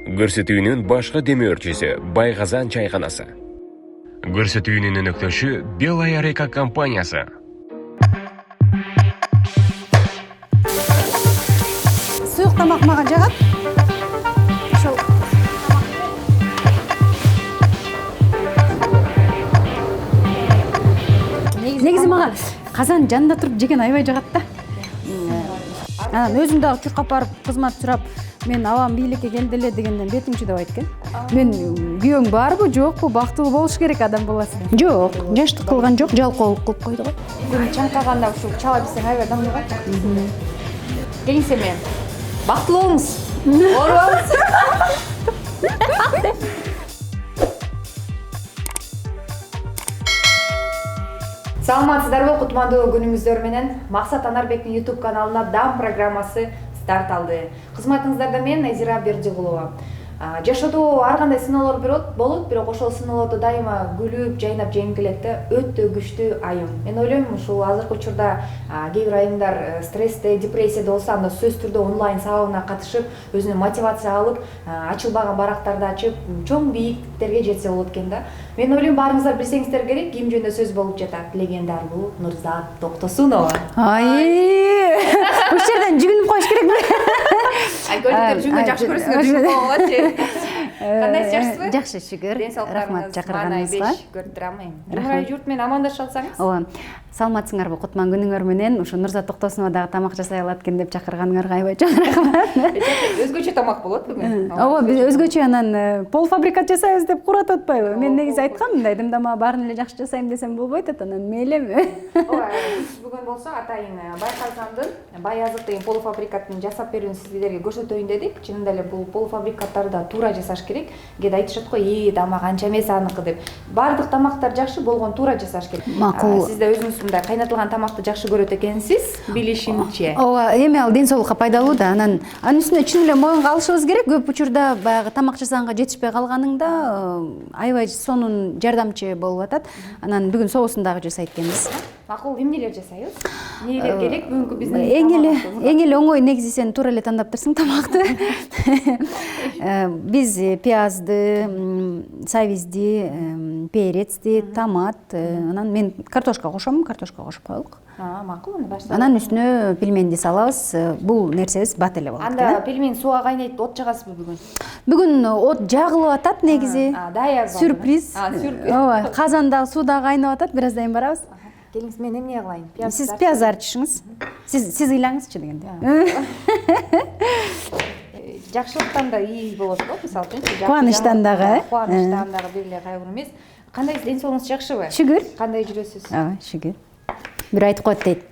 Көрсөтүүнүн башкы демөөрчүсү Байгазан чайканасы. Көрсөтүүнүн өнөктөшү Белая Река компаниясы. Суюк тамак мага жагат. Ошол негизи мага казан жанында туруп жеген аябай жагат да. Анан өзүм дагы чуркап барып кызмат сурап, мен абам бийликке келди эле дегенден бетиң чыдабайт экен. Мен күйөөң барбы, жокпу, бактылуу болуш керек адам баласы. Жок, жаштык кылган жок, жалкоолук кылып койду го. Күн чаңкаганда ушул чала билсең аябай дамыйгат. Келиңсе мен. Бактылуу болуңуз. Оорубаңыз. Саламатсыздарбы, кутмандуу күнүңүздөр менен. Максат Анарбектин YouTube каналына Дам программасы старт алды. Кызматыңыздарда мен Назира Бердигулова. Жашоодо ар кандай сыноолор болот, бирок ошол сыноолорду дайыма күлүп, жайнап жеңип келет да, өтө күчтүү айым. Мен ойлойм, ушул азыркы учурда кээ бир айымдар стрессте, депрессияда болсо, анда сөзсүз түрдө онлайн сабагына катышып, өзүнө мотивация алып, ачылбаган барактарды ачып, чоң бийиктерге жетсе болот экен да. Мен ойлойм, баарыңыздар билсеңиздер керек, ким жөнүндө сөз болуп жатат. Легендарлуу Нурзат Токтосунова. Ушул жерден жүгүнүп коюш керекпи? Көрдүктөр жүгүнгөн жакшы көрөсүңөр, жүгүнүп койгончу. Кандайсыз, жакшысызбы? Жакшы, шүгүр. Рахмат чакырганыңызга. Көрүп турам. Жумрай журт менен амандашып алсаңыз. Ооба. Саламатсыңарбы, кутман күнүңөр менен ушу Нурзат Токтосунова дагы тамак жасай алат экен деп чакырганыңарга аябай чоң рахмат. Өзгөчө тамак болот бүгүн. Ооба, биз өзгөчө анан полуфабрикат жасайбыз деп курат атпайбы? Мен негизи айткам, мындай дымда мага баарын эле жакшы жасайм десем болбойт атат, анан мейлеми. Ооба, биз бүгүн болсо атайын Байказандын Баязыт деген полуфабрикатын жасап берүүнү сиздерге көрсөтөйүн дедик. Чынында эле бул полуфабрикаттарды да туура жасаш керек. Кээде айтышат го, тамак анча эмес аныкы деп. Баардык тамактар жакшы болгон туура жасаш керек. Макул. Сиз да өзүңүз мындай кайнатылган тамакты жакшы көрөт экенсиз, билишимче. Ооба, эми ал ден соолукка пайдалуу да. Анан үстүнө чын эле моюнга алышыбыз керек. Көп учурда баягы тамак жасаганга жетишпей калганыңда аябай сонун жардамчы болуп атат. Анан бүгүн соусун дагы жасайт экенбиз. Макул, эмнелер жасайбыз? Эмнелер керек бүгүнкү биздин эң эле оңой, негизи сен туура эле тандаптырсың тамакты. Биз пиязды, сабизди, перецти, томат, анан мен картошка кошом, картошка кошуп коелук. Макул, анда баштайлы. Анан үстүнө пельменди салабыз. Бул нерсебиз бат эле болот. Анда пельмен сууга кайнайт, от жагасызбы бүгүн? Бүгүн от жагылып атат негизи. Даяр. Сюрприз. Ооба, казанда суу да кайнап атат, бир аздан кийин барабыз. Келиңиз, мен эмне кылайын? Сиз пияз арчышыңыз. Сиз ыйлаңызчы дегенде. Жакшылыктан да ий болот го, мисалы үчүн. Кубанычтан дагы. Кубанычтан дагы бир эле кайгылуу эмес. Кандай, ден соолугуңуз жакшыбы? Шүгүр. Кандай жүрөсүз? Ооба, шүгүр. Бир айтып коет дейт.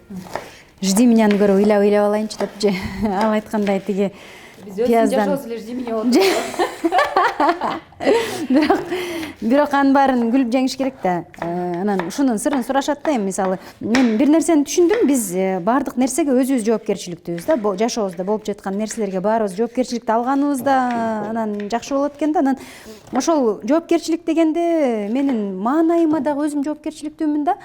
Жди меня көрө ыйлап алайынчы депчи. Ал айткандай тиги Биз өзүбүз жашообуз эле жди меня болот. Бирок анын баарын күлүп жеңиш керек да. Анан ушунун сырын сурашат да. Мисалы, мен бир нерсени түшүндүм. Биз баардык нерсеге өзүбүз жоопкерчиликтүүбүз да. Жашообузда болуп жаткан нерселерге баарыбыз жоопкерчиликти алганыбызда анан жакшы болот экен да. Анан ошол жоопкерчилик дегенде менин маанайыма дагы өзүм жоопкерчиликтүүмүн да.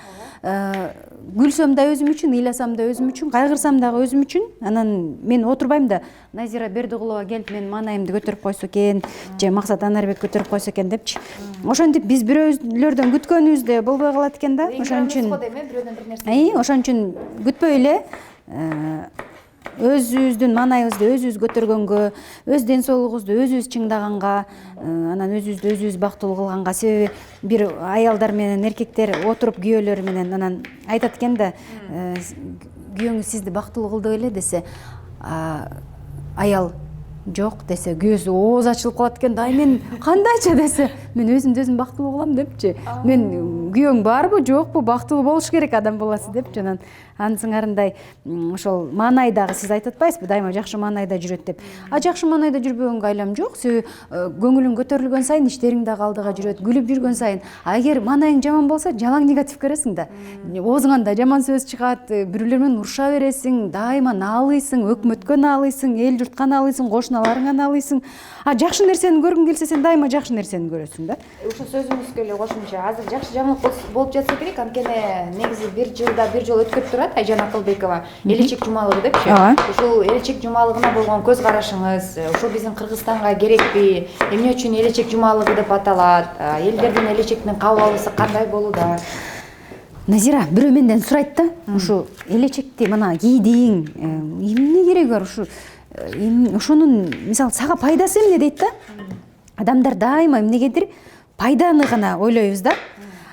Күлсөм да өзүм үчүн, ыйласам да өзүм үчүн, кайгырсам дагы өзүм үчүн. Анан мен отурбайм да, Назира Бердигулова келип мен маанайымды көтөрүп койсо экен, же Максат Анарбек көтөрүп койсо экен депчи. Ошентип биз бирөөлөрдөн күткөнүбүз да болбой калат экен да. Ошон үчүн ошон үчүн күтпөй эле өзүбүздүн маанайыбызды өзүбүз көтөргөнгө, өз ден соолугубузду өзүбүз чыңдаганга, анан өзүбүздү өзүбүз бактылуу кылганга. Себеби бир аялдар менен эркектер отуруп күйөөлөрү менен анан айтат экен да, күйөөңүз сизди бактылуу кылды беле десе, аял жок десе, күйөөсү ооз ачылып калат экен да. Мен кандайча десе, мен өзүмдү өзүм бактылуу кылам депчи. Мен күйөөң барбы, жокпу, бактылуу болуш керек адам баласы депчи. Анан ансыңарындай ошол маанай дагы сиз айтып атпайсызбы, дайыма жакшы маанайда жүрөт деп. Жакшы маанайда жүрбөгөнгө айлам жок. Себеби көңүлүң көтөрүлгөн сайын иштериң дагы алдыга жүрөт, күлүп жүргөн сайын. Эгер маанайың жаман болсо, жалаң негатив көрөсүң да. Оозуңан да жаман сөз чыгат, бирөөлөр менен уруша бересиң, дайыма наалыйсың, өкмөткө наалыйсың, эл журтка наалыйсың, кошуналарыңа наалыйсың. Жакшы нерсени көргүң келсе, сен дайыма жакшы нерсени көрөсүң. көрсөтсүн да. Ушул сөзүңүзгө эле кошумча азыр жакшы жаңылык болуп жатса керек, анткени негизи бир жылда бир жолу өткөрүп турат Айжан Акылбекова элечек жумалыгы депчи. Ушул элечек жумалыгына болгон көз карашыңыз, ушул биздин Кыргызстанга керекпи, эмне үчүн элечек жумалыгы деп аталат, элдердин элечектин кабыл алуусу кандай болууда? Назира бирөө менден сурайт да, ушу элечекти мына кийдиң, эмне кереги бар ушу? Ошонун мисалы сага пайдасы эмне дейт да? Адамдар дайыма эмнегедир пайданы гана ойлойбуз да.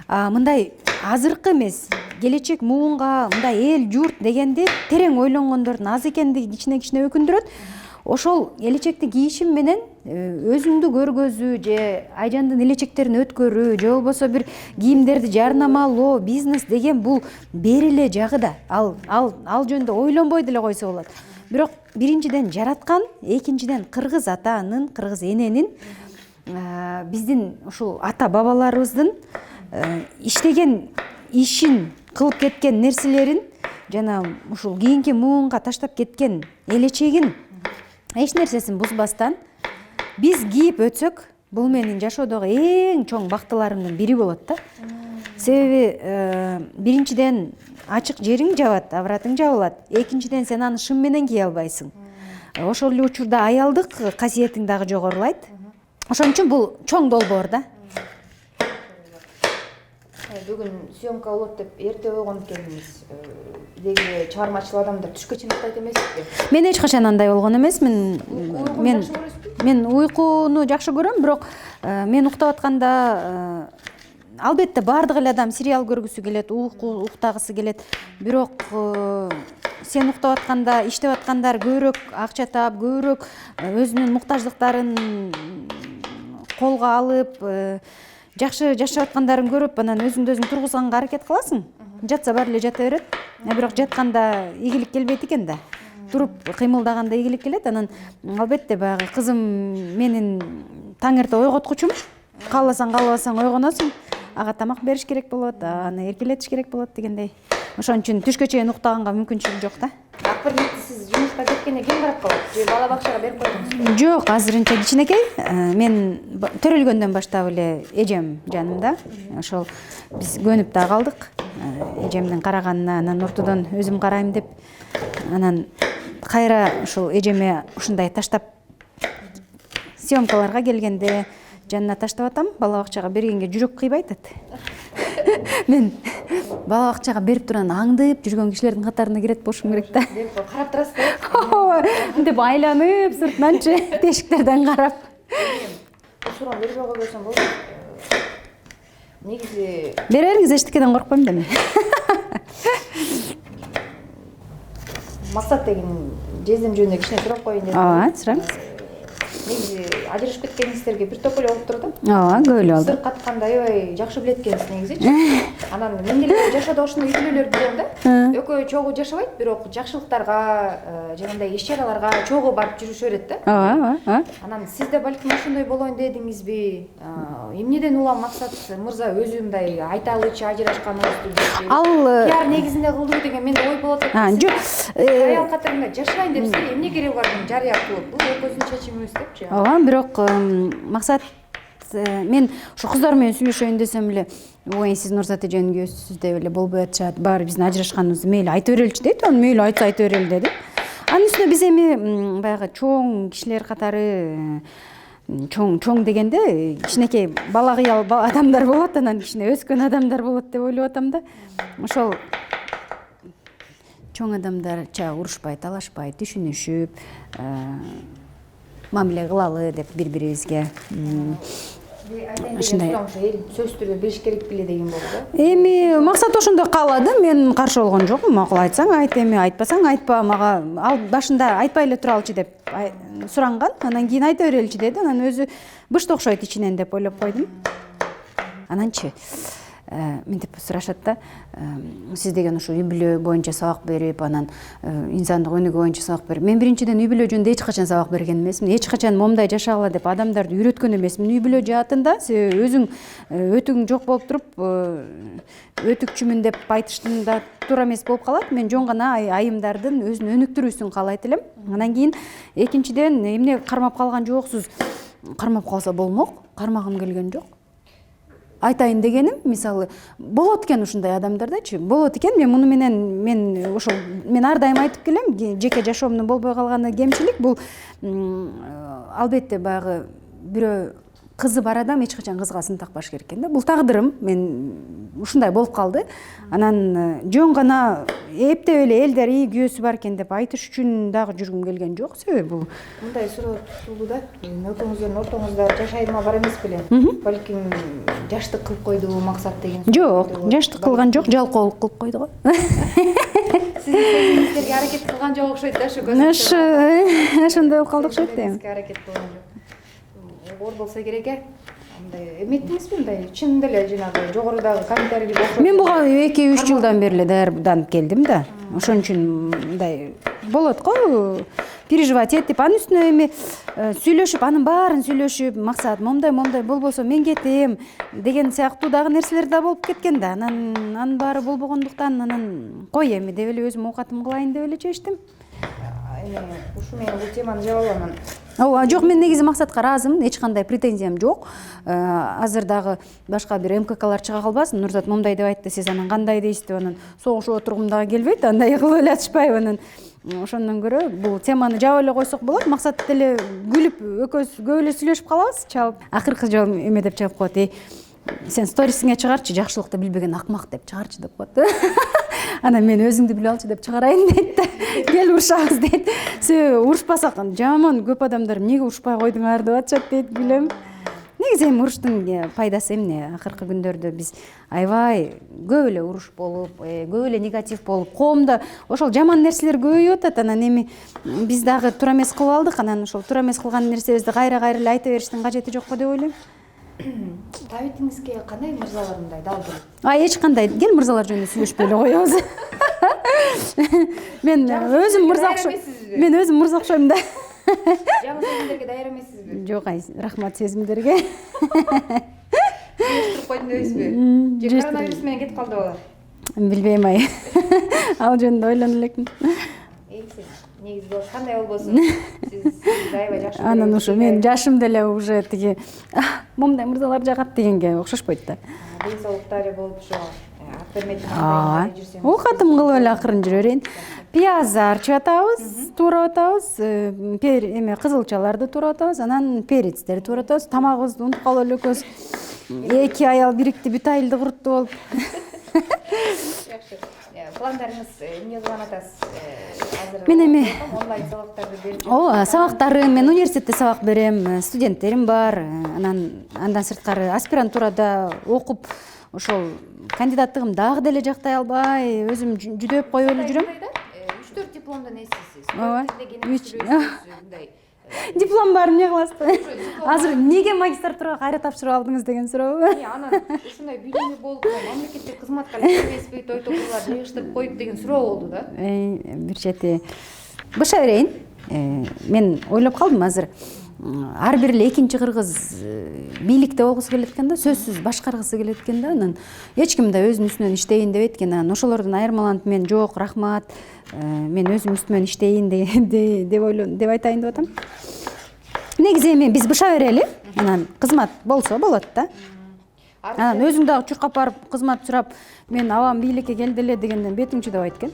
Мындай азыркы эмес, келечек муунга мындай эл журт дегенди терең ойлонгондордун аз экендиги кичине өкүндүрөт. Ошол элечекти кийишим менен өзүңдү көргөзүү же Айжандын элечектерин өткөрүү же болбосо бир кийимдерди жарнамалоо, бизнес деген бул бериле жагы да. Ал жөнүндө ойлонбой деле койсо болот. Бирок биринчиден жараткан, экинчиден кыргыз атанын, кыргыз эненин биздин ушул ата бабаларыбыздын иштеген ишин, кылып кеткен нерселерин жана ушул кийинки муунга таштап кеткен элечегин эч нерсесин бузбастан биз кийип өтсөк, бул менин жашоодогу эң чоң бактыларымдын бири болот да. Себеби биринчиден ачык жериң жабат, авратың жабылат. Экинчиден сен аны шым менен кие албайсың. Ошол эле учурда аялдык касиетиң дагы жогорулайт. Ошон үчүн бул чоң долбоор да. Бүгүн съемка болот деп эрте ойгон экенбиз. Деги чыгармачыл адамдар түшкө чейин уктайт эмеспи? Мен эч качан андай болгон эмесмин. Мен уйкуну жакшы көрөм, бирок мен уктап атканда албетте баардык эле адам сериал көргүсү келет, уктагысы келет. Бирок сен уктап атканда, иштеп аткандар көбүрөөк акча таап, көбүрөөк өзүнүн муктаждыктарын колго алып, жакшы жашап аткандарын көрүп, анан өзүңдү өзүң тургузганга аракет кыласың. Жатса баары эле жата берет. Бирок жатканда ийгилик келбейт экен да. Туруп кыймылдаганда ийгилик келет. Анан албетте баягы кызым менин таң эрте ойготкучум. Кааласаң, каалабасаң ойгоносуң. Ага тамак бериш керек болот, аны эркелетиш керек болот дегендей. Ошон үчүн түшкө чейин уктаганга мүмкүнчүлүк жок да. Акыркы сиз жумушка кеткенде ким карап калат? Же бала бакчага берип койдуңузбу? Жок, азырынча кичинекей. Мен төрөлгөндөн баштап эле эжем жанымда. Ошол биз көнүп да калдык. Эжемдин караганына, анан ортодон өзүм карайм деп. Анан кайра ушул эжеме ушундай таштап съемкаларга келгенде жанына таштап атам. Бала бакчага бергенге жүрөк кыйбайт атат. Мен бала бакчага берип турган аңдып жүргөн кишилердин катарына кирет болушум керек да. Карап турасызбы? Деп айланып сыртынанчы тешиктерден карап. Суроону бербей койбосом болот. Негизи Бере бериңиз, эчтекеден коркпойм да мен. максат деген жездем жөнүндө кичине сурап коеюн дедим. Сураңыз. Негизи ажырашып кеткениңиздерге бир топ эле болуп турду. Көп эле болду. Сыр катканды аябай жакшы билет экенсиз негизичи. Анан мен деле жашоодо ушундай үй бүлөлөрдү билем да. Экөө чогуу жашабайт, бирок жакшылыктарга, жанагындай иш чараларга чогуу барып жүрүшө берет да. Анан сиз да балким ошондой болоюн дедиңизби? Эмнеден улам максат мырза өзү мындай айта алычы ажырашканыңызды билбейм. Пиар негизинде кылдыбы деген менде ой болот. Жок. Аял катарында жашайын деп сиз эмне кереги бар деген жарыя кылып, бул экөөбүздүн чечимибиз депчи. Бирок максат мен ушу кыздар менен сүйлөшөйүн десем эле, ой сиз Нурзат эженин күйөөсүсүз деп эле болбой атышат. Баары биздин ажырашканыбызды мейли айта береличи дейт. Аны мейли айтса айта берели деди. Анын үстүнө биз эми баягы чоң кишилер катары чоң дегенде кичинекей бала кыял адамдар болот, анан кичине өскөн адамдар болот деп ойлоп атам да. Ошол чоң адамдарча урушпай, талашпай, түшүнүшүп, мамиле кылалы деп бири-бирибизге. Ушундай сөзсүз түрдө билиш керек беле деген болду да. Эми максат ошондой каалады, мен каршы болгон жокмун. Макул айтсаң айт, эми айтпасаң айтпа, мага ал башында айтпай эле туралычы деп суранган. Анан кийин айта береличи деди. Анан өзү бышты окшойт ичинен деп ойлоп койдум. Ананчы мынтип сурашат да, сиз деген ушу үй бүлө боюнча сабак берип, анан инсандык өнүгүү боюнча сабак берип. Мен биринчиден үй бүлө жөнүндө эч качан сабак берген эмесмин. Эч качан момундай жашагыла деп адамдарды үйрөткөн эмесмин. Үй бүлө жаатында өзүң өтүгүң жок болуп туруп, өтүкчүмүн деп айтыштын да туура эмес болуп калат. Мен жөн гана айымдардын өзүн өнүктүрүүсүн каалайт элем. Анан кийин экинчиден эмне кармап калган жоксуз? Кармап калса болмок. Кармагым келген жок. айтайын дегеним, мисалы болот экен ушундай адамдардачы, болот экен. Мен муну менен мен ошол мен ар дайым айтып келем, жеке жашоомдун болбой калганы кемчилик бул албетте баягы бирөө кызы бар адам эч качан кызга сын такпаш керек экен да. Бул тагдырым, мен ушундай болуп калды. Анан жөн гана эптеп эле элдер ии күйөөсү бар экен деп айтыш үчүн дагы жүргүм келген жок. Себеби бул мындай суроо тутулду да. Экөөңүздүн ортоңузда жаш айырма бар эмес беле? Балким жаштык кылып койду максат деген. Жок, жаштык кылган жок, жалкоолук кылып койду го. Сиздин сезимиңиздерге аракет кылган жок окшойт да ушу көзү. Ошондой болуп калды окшойт да. Аракет кылган жок. Оор болсо керек андай эметтиңизби, мындай чынында эле жанагы жогорудагы комментарийди окуп? Мен буга 2-3 жылдан бери эле даярданып келдим да. Ошон үчүн мындай болот го, переживать этип, анын үстүнө эми сүйлөшүп, анын баарын сүйлөшүп, максат момдай болбосо мен кетем деген сыяктуу дагы нерселер да болуп кеткен да. Анын баары болбогондуктан анан кой эми деп эле өзүм оокатым кылайын деп эле чечтим. Ушу мен бул теманы жаап алам. Ооба, жок, мен негизи максатка ыраазымын, эч кандай претензиям жок. Азыр дагы башка бир МККлар чыга калбасын. Нурзат момдай деп айтты, сиз анан кандай дейсиз деп, анан согушуп отургум дагы келбейт, андай кылып эле атышпайбы анан. Ошондон көрө бул теманы жаап эле койсок болот. Максат деле күлүп, экөөбүз көп эле сүйлөшүп калабыз, чалып. Акыркы жолу эме деп чыгып коет, сен сторисиңе чыгарчы, жакшылыкты билбеген акмак деп чыгарчы деп коет. Анан мен өзүңдү билип алчы деп чыгарайын дейт да. Кел урушабыз дейт. Себеби урушпасак жаман көп адамдар эмнеге урушпай койдуңар деп атышат дейт, билем. Негизи эми уруштун пайдасы эмне? Акыркы күндөрдө биз аябай көп эле уруш болуп, көп эле негатив болуп, коомдо ошол жаман нерселер көбөйүп атат. Анан эми биз дагы туура эмес кылып алдык. Анан ошол туура эмес кылган нерсебизди кайра эле айта бериштин кажети жокко деп ойлойм. Табитиңизге кандай мырзалар мындай дал келет? Эч кандай. Кел мырзалар жөнүндө сүйлөшпөй эле коебуз. Мен өзүм мырза окшойм да. Жаңы сезимдерге даяр эмессизби? Жок, рахмат сезимдерге. Сүйлөштүрүп койдум дебейсизби? Же коронавирус менен кетип калды алар? Билбейм Ал жөнүндө ойлоно элекмин. Негизи кандай болбосун, сиз аябай жакшы. Анан ушу мен жашым деле уже тиги момдай мырзалар жагат дегенге окшошпойт да. Ден соолуктары болуп ушу ат бермейтин жүрсөң. Оокатым кылып эле акырын жүрө берейин. Пияз арчып атабыз, туурап атабыз, эме кызылчаларды туурап атабыз, анан перецтерди туурап атабыз. Тамагыбызды унутуп калып эле экөөбүз. 2 аял бирикти, бүт айылды курутtu болуп. Жакшы. Пландарыңыз эмне кылган атасыз? Азыр Мен эми онлайн сабактарды берип Ооба, сабактарым, мен университетте сабак берем, студенттерим бар. Андан сырткары аспирантурада окуп, ошол кандидаттыгым дагы деле жактай албай, өзүм жүдөп коюп эле жүрөм. 3-4 дипломдон эсисиз. Ооба. Мындай Диплом бар, эмне кыласыз? Азыр эмнеге магистратурага кайра тапшырып алдыңыз деген сурообу? Анан ушундай бүйдөнүү болуп, мамлекеттик кызматка келбейсизби, той токурлар жыйыштырып коюп деген суроо болду да. Бир чети быша берейин. Мен ойлоп калдым азыр. Ар бир эле экинчи кыргыз бийликте болгусу келет экен да, сөзсүз башкаргысы келет экен да. Анан эч ким да өзүнүн үстүнөн иштейин дебейт экен. Анан ошолордон айырмаланып мен жок, рахмат. Мен өзүм үстүмөн иштейин деп айтайын деп атам. Негизи эми биз быша берели. Анан кызмат болсо болот да. Анан өзүң дагы чуркап барып кызмат сурап, мен абам бийликке келди эле дегенден бетиң чыдабайт экен.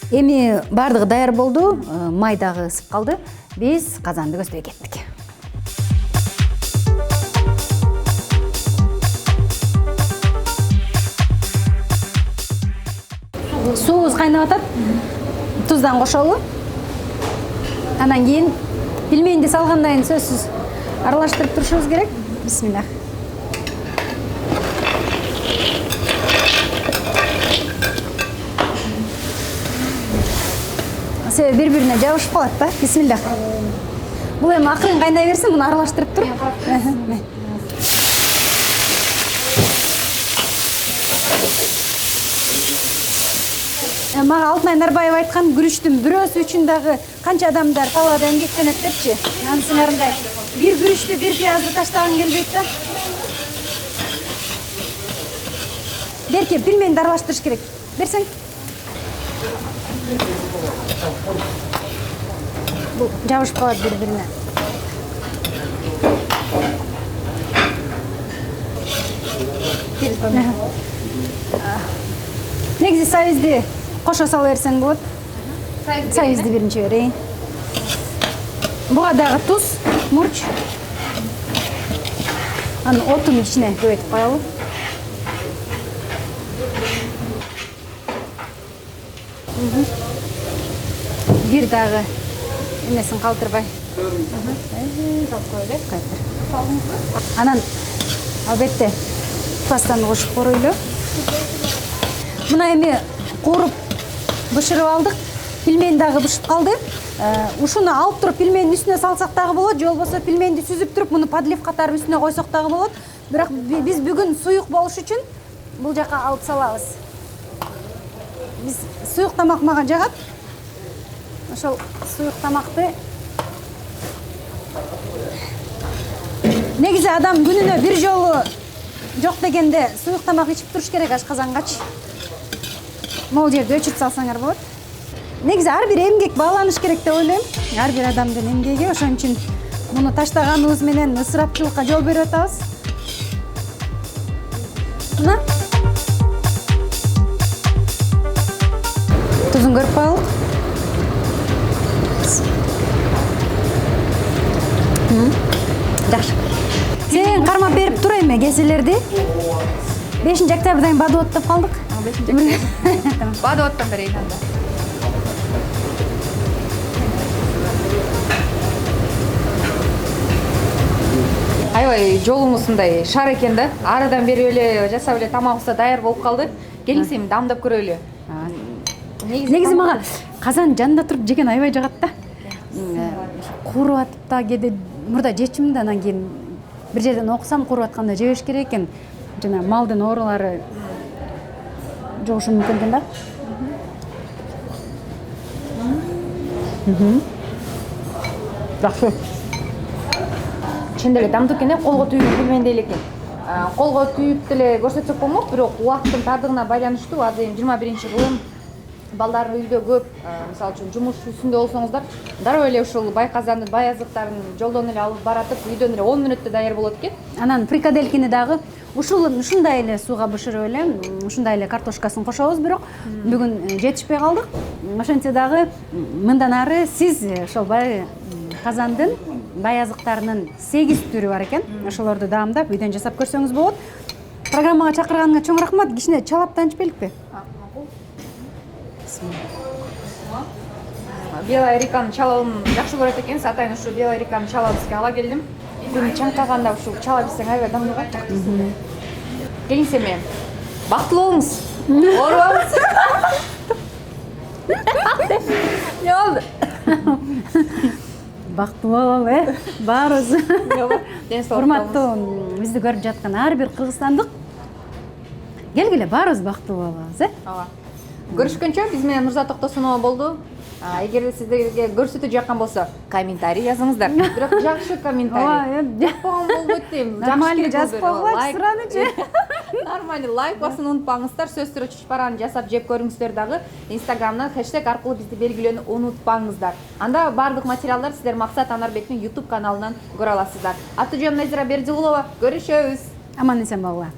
Эми бардыгы даяр болду, май дагы ысып калды. Биз казанды көздөй кеттик. Суубуз кайнап атат. Туздан кошолу. Анан кийин пельменди салгандан кийин сөзсүз аралаштырып турушубуз керек. Бисмилlah. Себеби бири-бирине жабышып калат да. Бисмилlah. Бул эми акырын кайнай берсин, муну аралаштырып туруп. Мага Алтынай Нарбаева айткан, күрүчтүн бирөөсү үчүн дагы канча адамдар талаада эмгектенет депчи. Анысыңарындай бир күрүчтү, бир пиязды таштаган келбейт да. Берке, пельменди аралаштырыш керек. Берсең. Бул жабышып калат бири-бирине. Негизи сайызды кошо сала берсең болот. Сайызды биринчи берейин. Буга дагы туз, мурч. Анын отун ичине көбөйтүп коелу. Бир дагы эмесин калтырбай. Анан албетте пастаны кошуп коройлу. Мына эми кууруп бышырып алдык. Пельмень дагы бышып калды. Ушуну алып туруп пельменин үстүнө салсак дагы болот, же болбосо пельменди сүзүп туруп муну подлив катары үстүнө койсок дагы болот. Бирок биз бүгүн суюк болуш үчүн бул жака алып салабыз. Биз суюк тамак мага жагат. Ошол суюк тамакты негизи адам күнүнө бир жолу жок дегенде суюк тамак ичип туруш керек ашказангачы. Могул жерде өчүрүп салсаңар болот. Негизи ар бир эмгек бааланыш керек деп ойлойм. Ар бир адамдын эмгеги, ошон үчүн муну таштаганыбыз менен ысырапчылыкка жол берип атабыз. Мына тузун көрүп коелук. Жакшы. Сен кармап берип тур эми кеселерди. 5-октябрдан бадыот деп калдык. 5-октябрдан. Бадыоттон берейин анда. Аябай жолумуз мындай шар экен да. Арыдан бери эле жасап эле тамагыбыз да даяр болуп калды. Келиңиз эми дамдап көрөлү. Негизи мага казан жанында туруп жеген аябай жагат да. Кууруп атып да кээде мурда жечим да, анан кийин бир жерден окусам кууруп атканда жебеш керек экен. Жана малдын оорулары жугушу мүмкүн экен да. Жакшы. Чындап эле дамдуу экен, колго түйүп билмендей эле экен. Колго түйүп деле көрсөтсөк болмок, бирок убакыттын тардыгына байланыштуу. Азыр эми 21-кылым балдар үйдө көп. Мисалы үчүн жумуш үстүндө болсоңуздар, дароо эле ушул бай казанды, бай азыктарын жолдон эле алып баратып, үйдөн эле 10 мүнөттө даяр болот экен. Анан фрикаделькини дагы ушундай эле сууга бышырып эле, ушундай эле картошкасын кошобуз, бирок бүгүн жетишпей калдык. Ошентсе дагы мындан ары сиз ошол бай казандын бай азыктарынын 8 түрү бар экен. Ошолорду даамдап үйдөн жасап көрсөңүз болот. Программага чакырганыңа чоң рахмат. Кичине чалап танышпеликпи? Белая реканын чалабын жакшы көрөт экенсиз. Атайын ушу белая реканын чалабын сизге ала келдим. Күн чаңкаганда ушул чала билсең аябай даңдуу болот. Келиңиз эми. Бактылуу болуңуз. Оорубаңыз. Не болду? Бактылуу бололу, баарыбыз. Урматтуу бизди көрүп жаткан ар бир кыргызстандык келгиле баарыбыз бактылуу болобуз, Ооба. Көрүшкөнчө биз менен Мурза Токтосунова болду. Эгерде сиздерге көрсөтүү жаккан болсо, комментарий жазыңыздар. Бирок жакшы комментарий. Жакпаган болбойт дейм. Жакшы жазып койгула, суранычы. Нормально лайк басууну унутпаңыздар. Сөз түрү чучпараны жасап жеп көрүңүздөр дагы. Инстаграмдан хэштег аркылуу бизди белгилөөнү унутпаңыздар. Анда бардык материалдар сиздер Максат Анарбектин YouTube каналынан көрө аласыздар. Аты жөнүм Назира Бердигулова. Көрүшөбүз. Аман эсен болгула.